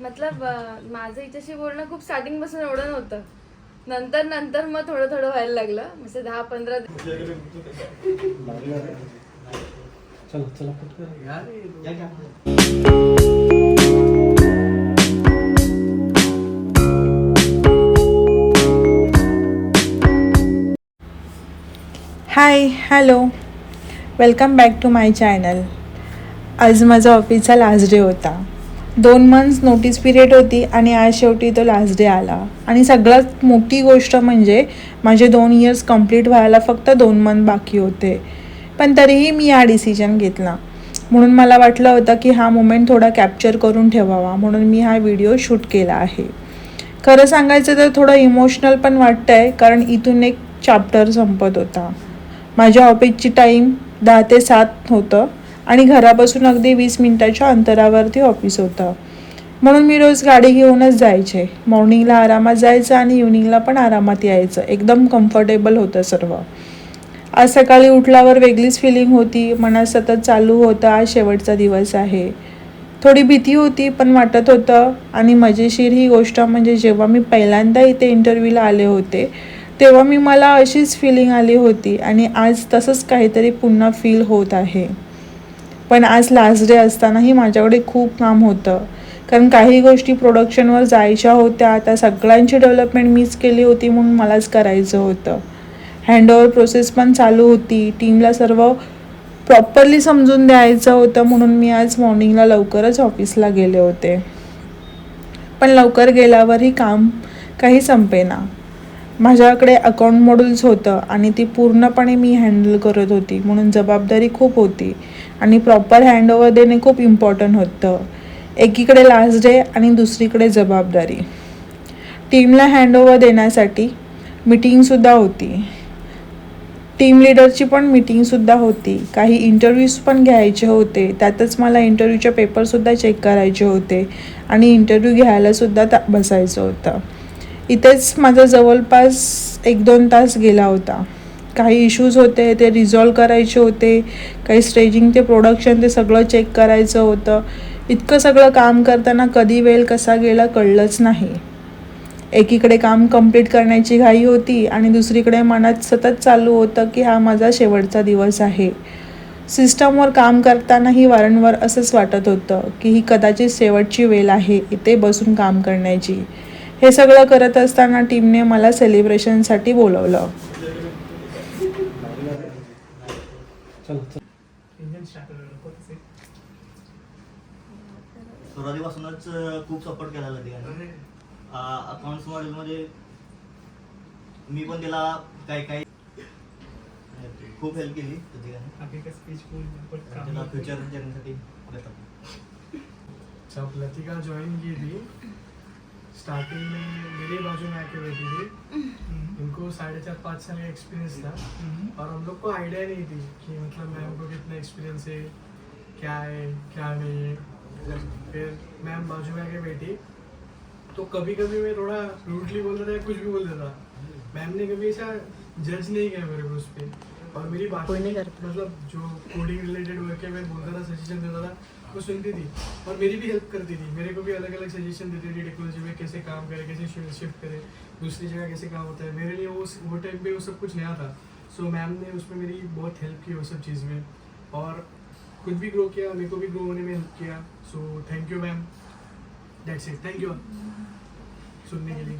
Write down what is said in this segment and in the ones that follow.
मतलब माझं हिच्याशी बोलणं खूप स्टार्टिंग पासून एवढं नव्हतं. नंतर नंतर मग थोडं थोडं व्हायला लागलं. म्हणजे 10-15 hi hello welcome back to my channel. आज माझा ऑफिसचा लास्ट डे होता. 2 मंथ्स नोटीस पिरियड होती आणि आज शेवटी तो लास्ट डे आला. आणि सगळ्यात मोठी गोष्ट म्हणजे माझे 2 इयर्स कंप्लीट व्हायला फक्त 2 मंथ बाकी होते. पण तरीही मी हा डिसिजन घेतला. म्हणून मला वाटलं होतं की हा मोमेंट थोडा कॅप्चर करून ठेवावा, म्हणून मी हा व्हिडिओ शूट केला आहे. खरं सांगायचं तर थोडं इमोशनल पण वाटतं आहे, कारण इथून एक चॅप्टर संपत होता. माझ्या ऑफिसची टाईम 10 ते 7 होतं आणि घरापासून अगदी 20 मिनिटाच्या अंतरावरती ऑफिस होतं. म्हणून मी रोज गाडी घेऊनच जायचे. मॉर्निंगला आरामात जायचं आणि इव्हनिंगला पण आरामात यायचं. एकदम कम्फर्टेबल होतं सर्व. आज सकाळी उठल्यावर वेगळीच फिलिंग होती. मनात सतत चालू होतं आज शेवटचा दिवस आहे. थोडी भीती होती पण वाटत होतं. आणि मजेशीर ही गोष्ट म्हणजे जेव्हा मी पहिल्यांदा इथे इंटरव्ह्यूला आले होते तेव्हा मला अशीच फिलिंग आली होती आणि आज तसंच काहीतरी पुन्हा फील होत आहे. पण आज लास्ट डे असतानाही माझ्याकडे खूप काम होतं, कारण काही गोष्टी प्रोडक्शनवर जायच्या होत्या. आता सगळ्यांची डेव्हलपमेंट मीच केली होती म्हणून मलाच करायचं होतं. हँडओव्हर प्रोसेस पण चालू होती. टीमला सर्व प्रॉपरली समजून द्यायचं होतं, म्हणून मी आज मॉर्निंगला लवकरच ऑफिसला गेले होते. पण लवकर गेल्यावरही काम काही संपेना. माझ्याकडे अकाउंट मॉड्यूल्स होतं आणि ती पूर्णपणे मी हँडल करत होती, म्हणून जबाबदारी खूप होती आणि प्रॉपर हँडओव्हर देणे खूप इम्पॉर्टंट होतं. एकीकडे लास्ट डे आणि दुसरीकडे जबाबदारी. टीमला हँडओव्हर देण्यासाठी मीटिंगसुद्धा होती. टीम लिडरची पण मीटिंगसुद्धा होती. काही इंटरव्ह्यूज पण घ्यायचे होते. त्यातच मला इंटरव्ह्यूचे पेपरसुद्धा चेक करायचे होते आणि इंटरव्ह्यू घ्यायलासुद्धा बसायचं होतं. इथेच माझा जवळपास 1-2 तास गेला होता. काही इश्यूज होते ते रिझॉल्व करायचे होते. काही स्टेजिंग ते प्रोडक्शन ते सगळं चेक करायचं होतं. इतकं सगळं काम करताना कधी वेळ कसा गेला कळलंच नाही. एकीकडे काम कंप्लीट करण्याची घाई होती आणि दुसरीकडे मनात सतत चालू होतं की हा माझा शेवटचा दिवस आहे. सिस्टमवर काम करतानाही वारंवार असंच वाटत होतं की ही कदाचित शेवटची वेळ आहे इथे बसून काम करण्याची. हे सगळं करत असताना टीमने मला सेलिब्रेशनसाठी बोलवलं. सुरुवातीपासूनच खूप सपोर्ट केला त्याने. अकाउंट्स मॉडेलमध्ये मी पण त्याला काही खूप हेल्प केली त्याला फ्युचर जर्नीसाठी. जब लतिका ज्वाइन की थी स्टार्टिंग में मेरे बाजू में आके बैठी थी. इनको 4.5 साल का एक्सपीरियंस था और हम लोग को आइडिया नहीं थी कि मतलब मैम को कितना एक्सपीरियंस है, क्या है क्या नहीं है. फिर मैम बाजू में आके बैठी तो कभी कभी मैं थोड़ा रूडली बोल देता, कुछ भी बोल देता. मैम ने कभी ऐसा जज नहीं किया मेरे को उस पर. और मेरी बात मतलब जो कोडिंग रिलेटेड वर्क है मैं बोलता था, सजेशन देता था, वो सुनती थी और मेरी भी हेल्प करती थी. मेरे को भी अलग अलग सजेशन देती थी टेक्नोलॉजी में कैसे काम करे, कैसे शिफ्ट करे, दूसरी जगह कैसे काम होता है. मेरे लिए वो टाइम पे वो सब कुछ नया था. सो मैम ने उसमें मेरी बहुत हेल्प की वो सब चीज़ में और खुद भी ग्रो किया, मेरे को भी ग्रो होने में हेल्प किया. So thank you ma'am. That's it. Thank you सुनने के लिए.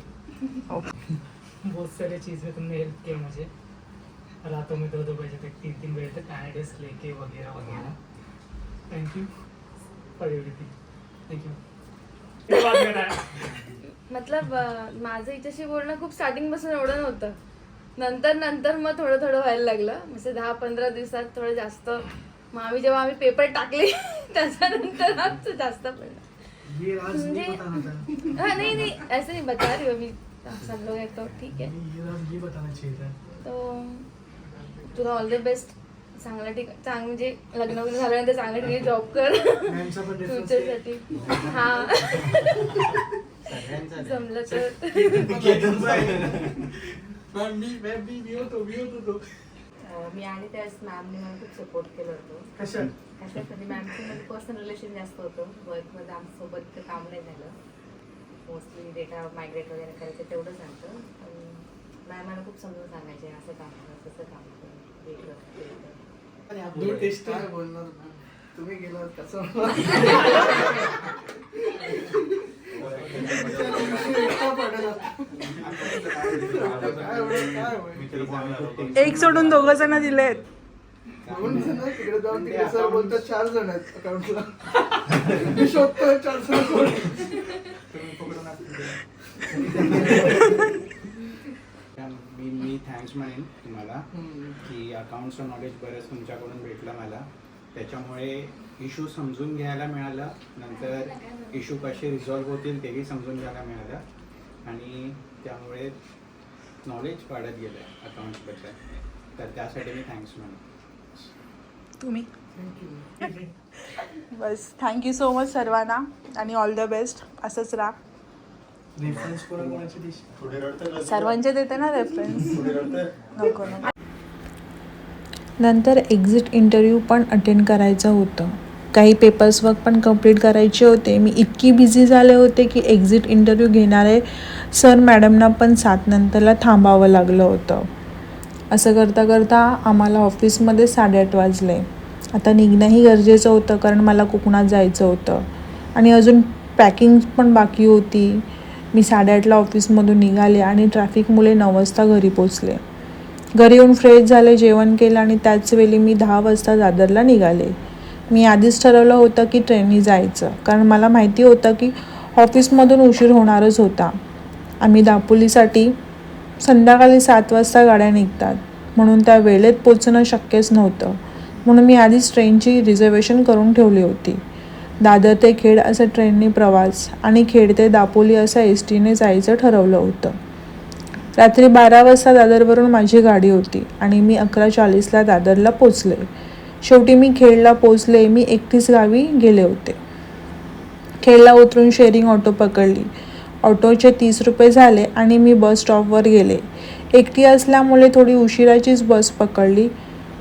बहुत सारी चीज़ें तुमने हेल्प किया मुझे. रातों में 2-2 बजे तक 3-3 बजे तक आइडियाज लेके वगैरह वगैरह. Thank you for everything. Thank you. मतलब माझं हिच्याशी बोलणं खूप स्टार्टिंग पासून एवढं नव्हतं. नंतर नंतर मग थोडं थोडं व्हायला लागलं. म्हणजे 10-15 दिवसात थोडं जास्त. मग जेव्हा आम्ही पेपर टाकले त्याच्यानंतर आमचं जास्त पडलं. ये राज नहीं बताना था. हाँ नहीं ऐसे नहीं बता रही हूँ अभी. सब लोग हैं तो ठीक है. ये राज ये बताना चाहिए था. तो तुला ऑल द बेस्ट. चांगलं म्हणजे लग्न वगैरे झाल्यानंतर चांगल्या ठिकाणी जॉब कर फ्युचरसाठी. हा जमलं तर. मी आणि त्याच मॅमने मला खूप सपोर्ट केलं होतं. कशात? कशासाठी मॅमचं म्हणजे पर्सनल रिलेशन जास्त होतं. वर्कमध्ये आमच्यासोबत इतकं काम नाही झालं. मोस्टली डेटा मायग्रेट वगैरे करायचं तेवढं झालं. पण मॅम मला खूप समजून सांगायचे असं काम कर तसं काम कर वेगळं. दूर टेस्ट काय बोलणार ना तुम्ही गेलात कसं एक सोडून 2 जण दिलेत. 2 जण तिकडे जाऊन तिकडे सर बोलतात 4 जण आहेत अकाउंटला. मी शोधतोय 4 जण कोण. मी थँक्स म्हणेन तुम्हाला की अकाउंटचं नॉलेज बरंच तुमच्याकडून भेटलं मला. त्याच्यामुळे इश्यू समजून घ्यायला मिळालं. नंतर इश्यू कसे रिझॉल्व्ह होतील तेही समजून घ्यायला मिळालं आणि त्यामुळे नॉलेज वाढत गेलं अकाउंट्सबद्दल. तर त्यासाठी मी थँक्स म्हणेन. तुम्ही बस थँक्यू सो मच सर्वांना आणि ऑल द बेस्ट. असंच राहा. रेफरन्स कोणाकोणाची दिशी सर्वांचे देते ना रेफरन्स. नको नको. नंतर एक्झिट इंटरव्ह्यू पण अटेंड करायचं होतं. काही पेपर्स वर्क पण कंप्लीट करायचे होते. मी इतकी बिझी झाले होते की एक्झिट इंटरव्ह्यू घेणारे सर मॅडमना पण 7 नंतरला थांबावं लागलं होतं. असं करता करता आम्हाला ऑफिसमध्ये 8:30 वाजले. आता निघणंही गरजेचं होतं कारण मला कोकणात जायचं होतं आणि अजून पॅकिंग पण बाकी होती. मी 8:30ला ऑफिसमधून निघाले आणि ट्रॅफिकमुळे 9 वाजता घरी पोचले. घरी येऊन फ्रेश झाले, जेवण केलं आणि त्याच वेळी मी 10 वाजता दादरला निघाले. मी आधीच ठरवलं होतं की ट्रेननी जायचं कारण मला माहिती होतं की ऑफिसमधून उशीर होणारच होता. आम्ही दापोलीसाठी संध्याकाळी 7 वाजता गाड्या निघतात म्हणून त्या वेळेत पोचणं शक्यच नव्हतं. म्हणून मी आधीच ट्रेनची रिझर्वेशन करून ठेवली होती. दादर ते खेड असं ट्रेनने प्रवास आणि खेड ते दापोली असं एसटीने जायचं ठरवलं होतं. रात्री 12 वाजता दादरवरून माझी गाडी होती आणि मी 11:40ला दादरला पोचले. शेवटी मी खेडला पोचले. मी एकटीच गावी गेले होते. खेडला उतरून शेअरिंग ऑटो पकडली. ऑटोचे 30 रुपये झाले आणि मी बस स्टॉपवर गेले. एकटी असल्यामुळे थोडी उशिराचीच बस पकडली,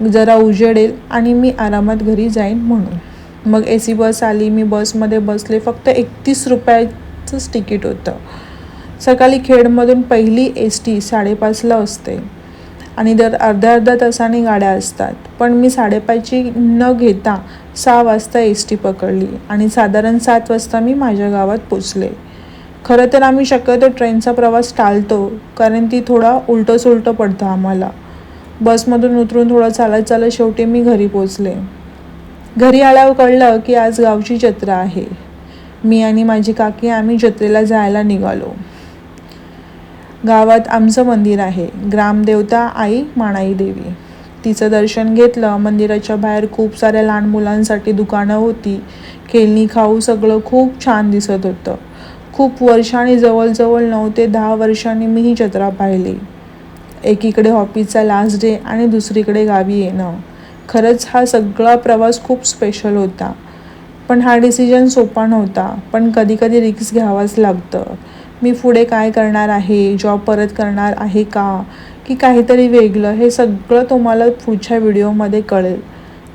जरा उजेडेल आणि मी आरामात घरी जाईन म्हणून. मग AC बस आली. मी बसमध्ये बसले. फक्त 31 रुपयाचंच तिकीट होतं. सकाळी खेडमधून पहिली ST 5:30ला असते आणि दर अर्ध्या तासाने गाड्या असतात. पण मी 5:30ची न घेता 6 वाजता ST पकडली आणि साधारण 7 वाजता मी माझ्या गावात पोचले. खरं तर आम्ही शक्यतो ट्रेनचा प्रवास टाळतो कारण ती थोडा उलटंसुलटं पडतं आम्हाला. बसमधून उतरून थोडं चालत शेवटी मी घरी पोचले. घरी आल्यावर कळलं की आज गावची जत्रा आहे. मी आणि माझी काकी आम्ही जत्रेला जायला निघालो. गावात आमचं मंदिर आहे, ग्रामदेवता आई माणाई देवी. तिचं दर्शन घेतलं. मंदिराच्या बाहेर खूप साऱ्या लहान मुलांसाठी दुकानं होती. खेळणी खाऊ सगळं खूप छान दिसत होतं. खूप वर्षांनी, जवळजवळ 9 ते 10 वर्षांनी मी ही जत्रा पाहिली. एकीकडे ऑफिसचा लास्ट डे आणि दुसरीकडे गावी येणं. खरंच हा सगळा प्रवास खूप स्पेशल होता. पण हा डिसिजन सोपा नव्हता. पण कधी कधी रिस्क घ्यावाच लागतं. मी पुढे काय करणार आहे, जॉब परत करणार आहे का की काहीतरी वेगळं, हे सगळं तुम्हाला पुढच्या व्हिडिओमध्ये कळेल.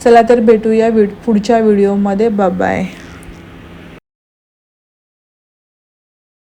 चला तर भेटूया पुढच्या व्हिडिओमध्ये. बाय.